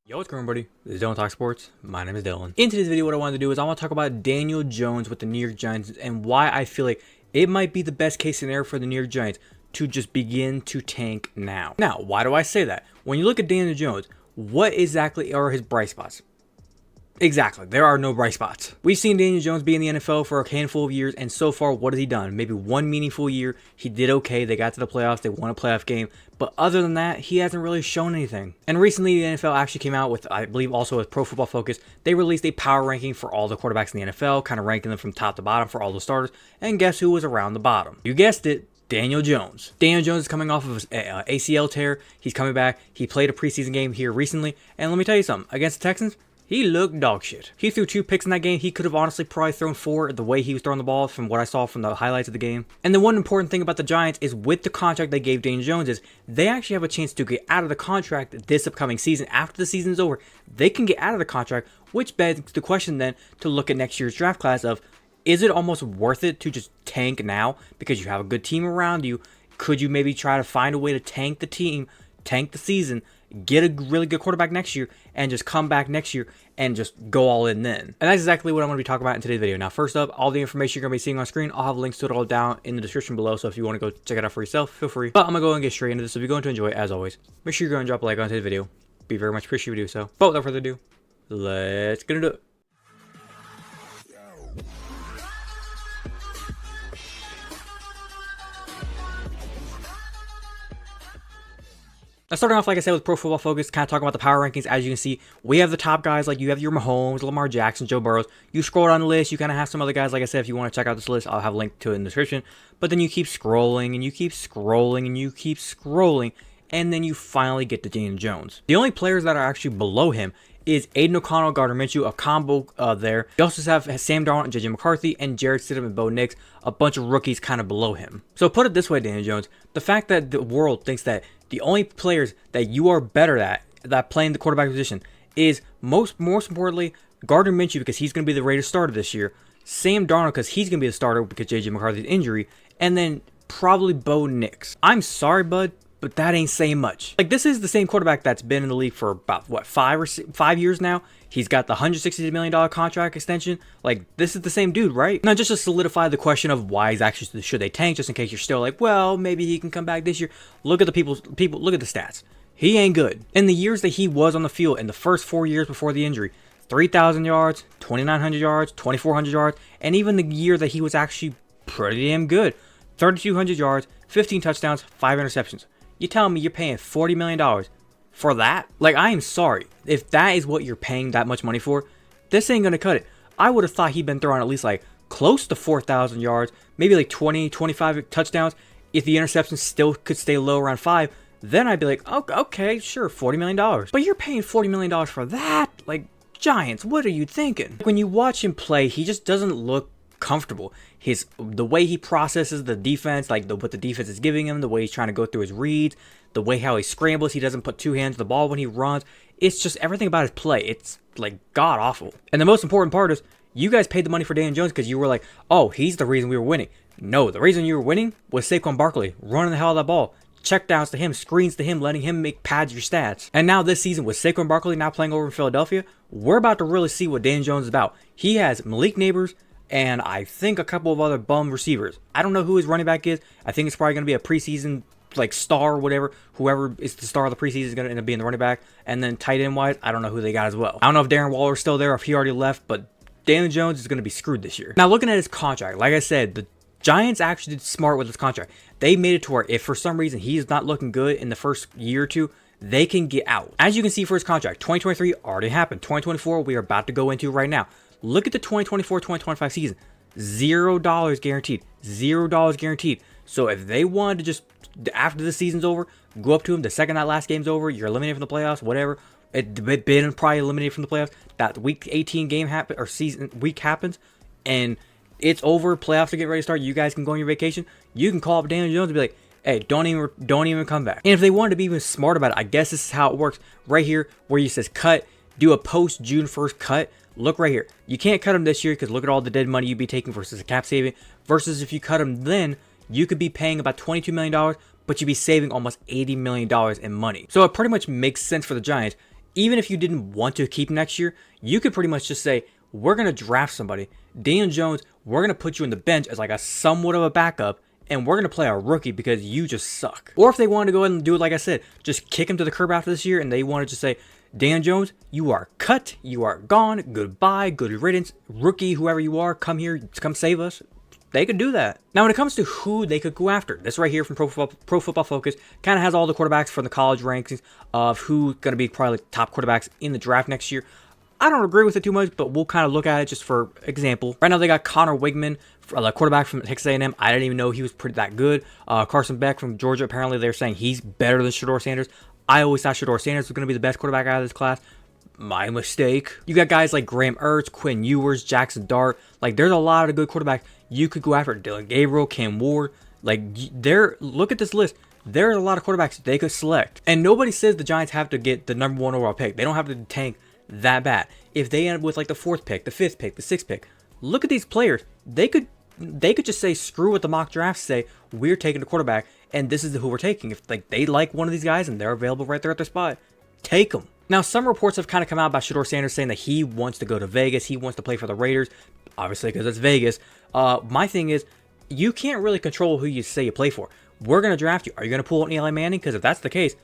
Yo, what's going on, buddy? This is Dylan Talk Sports. My name is Dylan. In today's video, what I wanted to do is I want to talk about Daniel Jones with the New York Giants and why I feel like it might be the best case scenario for the New York Giants to just begin to tank now. Now, why do I say that? When you look at Daniel Jones, what exactly are his bright spots? Exactly, there are no bright spots. We've seen Daniel Jones be in the NFL for a handful of years, and so far, what has he done? Maybe one meaningful year, he did okay, they got to the playoffs, they won a playoff game, but other than that, he hasn't really shown anything. And recently, the NFL actually came out with, I believe also with Pro Football Focus, they released a power ranking for all the quarterbacks in the NFL, kind of ranking them from top to bottom for all the starters, and guess who was around the bottom? You guessed it. Daniel Jones. Daniel Jones is coming off of his ACL tear, he's coming back, he played a preseason game here recently, and let me tell you something, against the Texans, he looked dog shit. He threw 2 picks in that game. He could have honestly probably thrown 4 the way he was throwing the ball from what I saw from the highlights of the game. And the one important thing about the Giants is with the contract they gave Daniel Jones is they actually have a chance to get out of the contract this upcoming season. After the season's over, they can get out of the contract, which begs the question then to look at next year's draft class of, is it almost worth it to just tank now because you have a good team around you? Could you maybe try to find a way to tank the team, tank the season, get a really good quarterback next year, and just come back next year and just go all in then? And that's exactly what I'm going to be talking about in today's video. Now, first up, all the information you're going to be seeing on screen, I'll have links to it all down in the description below, so if you want to go check it out for yourself, feel free. But I'm going to go and get straight into this, so if you're going to enjoy it, as always, make sure you're going to drop a like on today's video. Be very much appreciated if you do so. But without further ado, let's get into it. Now, starting off, like I said, with Pro Football Focus, kind of talking about the power rankings. As you can see, we have the top guys, like you have your Mahomes, Lamar Jackson, Joe Burrows. You scroll down the list, you kind of have some other guys. Like I said, if you want to check out this list, I'll have a link to it in the description. But then you keep scrolling, and you keep scrolling, and you keep scrolling, and then you finally get to Daniel Jones. The only players that are actually below him is Aiden O'Connell, Gardner Minshew, a combo there. You also have Sam Darnold and JJ McCarthy, and Jared Stidham and Bo Nix, a bunch of rookies kind of below him. So put it this way, Daniel Jones, the fact that the world thinks that the only players that you are better at that playing the quarterback position is most importantly Gardner Minshew, because he's going to be the Raiders starter this year, Sam Darnold because he's going to be the starter because JJ McCarthy's injury, and then probably Bo Nix. I'm sorry, bud, but that ain't saying much. Like, this is the same quarterback that's been in the league for about, what, 5 years now? He's got the $160 million contract extension. Like, this is the same dude, right? Now, just to solidify the question of why he's actually, should they tank, just in case you're still like, well, maybe he can come back this year. Look at the people, look at the stats. He ain't good. In the years that he was on the field, in the first 4 years before the injury, 3,000 yards, 2,900 yards, 2,400 yards, and even the year that he was actually pretty damn good, 3,200 yards, 15 touchdowns, 5 interceptions. You telling me you're paying $40 million for that? Like, I am sorry. If that is what you're paying that much money for, this ain't going to cut it. I would have thought he'd been throwing at least like close to 4,000 yards, maybe like 20, 25 touchdowns. If the interceptions still could stay low around 5, then I'd be like, oh, okay, sure, $40 million. But you're paying $40 million for that? Like, Giants, what are you thinking? When you watch him play, he just doesn't look comfortable. The way he processes the defense, like what the defense is giving him, the way he's trying to go through his reads, the way how he scrambles, he doesn't put 2 hands to the ball when he runs. It's just everything about his play. It's like god awful. And the most important part is you guys paid the money for Daniel Jones because you were like, oh, he's the reason we were winning. No, the reason you were winning was Saquon Barkley running the hell out of that ball. Checkdowns to him, screens to him, letting him make pads your stats. And now this season with Saquon Barkley now playing over in Philadelphia, we're about to really see what Daniel Jones is about. He has Malik Neighbors and I think a couple of other bum receivers. I don't know who his running back is. I think it's probably going to be a preseason like star or whatever. Whoever is the star of the preseason is going to end up being the running back. And then tight end wise, I don't know who they got as well. I don't know if Darren Waller's still there or if he already left, but Daniel Jones is going to be screwed this year. Now, looking at his contract, like I said, the Giants actually did smart with his contract. They made it to where if for some reason he's not looking good in the first year or two, they can get out. As you can see for his contract, 2023 already happened. 2024 we are about to go into right now. Look at the 2024-2025 season. $0 guaranteed. $0 guaranteed. So if they wanted to just, after the season's over, go up to him the second that last game's over, you're eliminated from the playoffs, whatever. It been probably eliminated from the playoffs. That week 18 game happen or season week happens, and it's over. Playoffs are getting ready to start. You guys can go on your vacation. You can call up Daniel Jones and be like, hey, don't even come back. And if they wanted to be even smart about it, I guess this is how it works. Right here, where you says cut, do a post June 1st cut. Look right here. You can't cut him this year because look at all the dead money you'd be taking versus a cap saving. Versus if you cut him then, you could be paying about $22 million, but you'd be saving almost $80 million in money. So it pretty much makes sense for the Giants. even if you didn't want to keep him next year, you could pretty much just say, we're going to draft somebody. Daniel Jones, we're going to put you in the bench as like a somewhat of a backup, and we're going to play a rookie because you just suck. Or if they wanted to go ahead and do it, like I said, just kick him to the curb after this year, and they wanted to say, Dan Jones, you are cut, you are gone, goodbye, good riddance, rookie, whoever you are, come here, come save us. They could do that. Now, when it comes to who they could go after, this right here from Pro Football Focus kind of has all the quarterbacks from the college rankings of who's going to be probably top quarterbacks in the draft next year. I don't agree with it too much, but we'll kind of look at it just for example. Right now, they got Connor Wigman, the quarterback from Texas A&M. I didn't even know he was that good. Carson Beck from Georgia. Apparently, they're saying he's better than Shedeur Sanders. I always thought Shedeur Sanders was going to be the best quarterback out of this class. My mistake. You got guys like Graham Ertz, Quinn Ewers, Jackson Dart. Like, there's a lot of good quarterbacks you could go after. Dylan Gabriel, Cam Ward. Like, look at this list. There are a lot of quarterbacks they could select. And nobody says the Giants have to get the #1 overall pick. They don't have to tank that bad. If they end up with like the 4th pick, the 5th pick, the 6th pick, look at these players. They could just say screw what the mock drafts say. We're taking the quarterback, and this is who we're taking. If like they like one of these guys and they're available right there at their spot, take them. Now, some reports have kind of come out about Shedeur Sanders saying that he wants to go to Vegas. He wants to play for the Raiders, obviously because it's Vegas. My thing is, you can't really control who you say you play for. We're gonna draft you. Are you gonna pull an Eli Manning? Because if that's the case,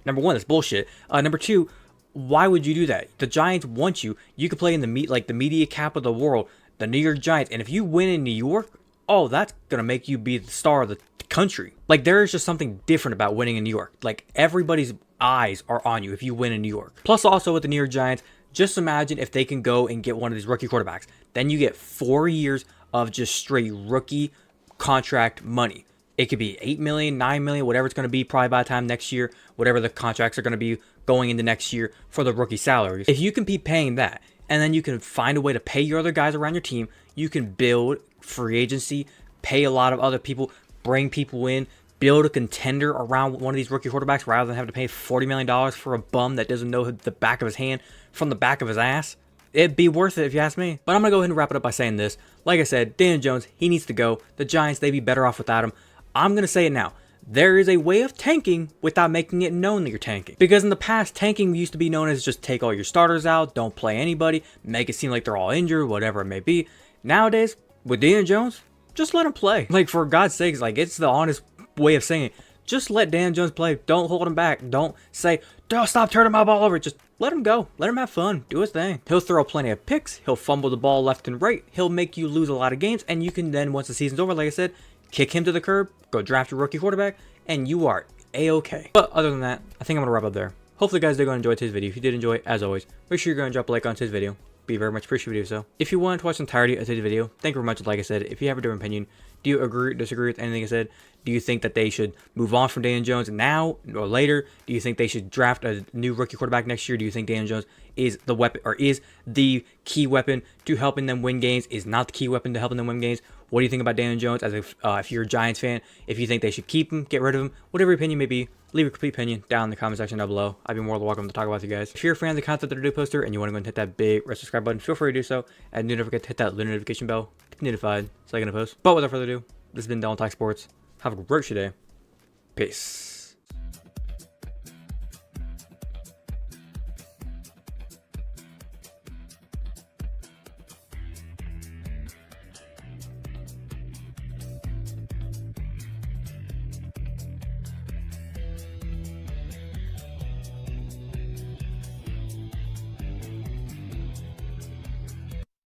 #1, that's bullshit. #2. Why would you do that? The Giants want you. You could play in the media cap of the world, the New York Giants. And if you win in New York, oh, that's going to make you be the star of the country. Like, there is just something different about winning in New York. Like, everybody's eyes are on you if you win in New York. Plus, also with the New York Giants, just imagine if they can go and get one of these rookie quarterbacks. Then you get 4 years of just straight rookie contract money. It could be $8 million, $9 million, whatever it's going to be probably by the time next year, whatever the contracts are going to be going into next year for the rookie salaries. If you can be paying that, and then you can find a way to pay your other guys around your team, you can build free agency, pay a lot of other people, bring people in, build a contender around one of these rookie quarterbacks rather than having to pay $40 million for a bum that doesn't know the back of his hand from the back of his ass. It'd be worth it if you ask me. But I'm going to go ahead and wrap it up by saying this. Like I said, Daniel Jones, he needs to go. The Giants, they'd be better off without him. I'm going to say it now. There is a way of tanking without making it known that you're tanking. Because in the past, tanking used to be known as just take all your starters out, don't play anybody, make it seem like they're all injured, whatever it may be. Nowadays, with Daniel Jones, just let him play. Like, for God's sakes, like, it's the honest way of saying it. Just let Daniel Jones play. Don't hold him back. Don't say, don't stop turning my ball over. Just let him go. Let him have fun. Do his thing. He'll throw plenty of picks. He'll fumble the ball left and right. He'll make you lose a lot of games. And you can then, once the season's over, like I said, kick him to the curb, go draft your rookie quarterback, and you are A-okay. But other than that, I think I'm going to wrap up there. Hopefully, guys, did go and enjoy today's video. If you did enjoy, as always, make sure you're going to drop a like on today's video. Be very much appreciative so. If you want to watch the entirety of today's video, thank you very much. Like I said, if you have a different opinion, do you agree, disagree with anything I said? Do you think that they should move on from Daniel Jones now or later? Do you think they should draft a new rookie quarterback next year? Do you think Daniel Jones is the weapon or is the key weapon to helping them win games? Is not the key weapon to helping them win games? What do you think about Daniel Jones as if you're a Giants fan? If you think they should keep him, get rid of him, whatever your opinion may be, leave a complete opinion down in the comment section down below. I'd be more than welcome to talk about with you guys. If you're a fan of the content that I do poster and you want to go and hit that big red subscribe button, feel free to do so. And do not forget to hit that little notification bell to be notified so I can post. But without further ado, this has been Dylan Talk Sports. Have a great day. Peace.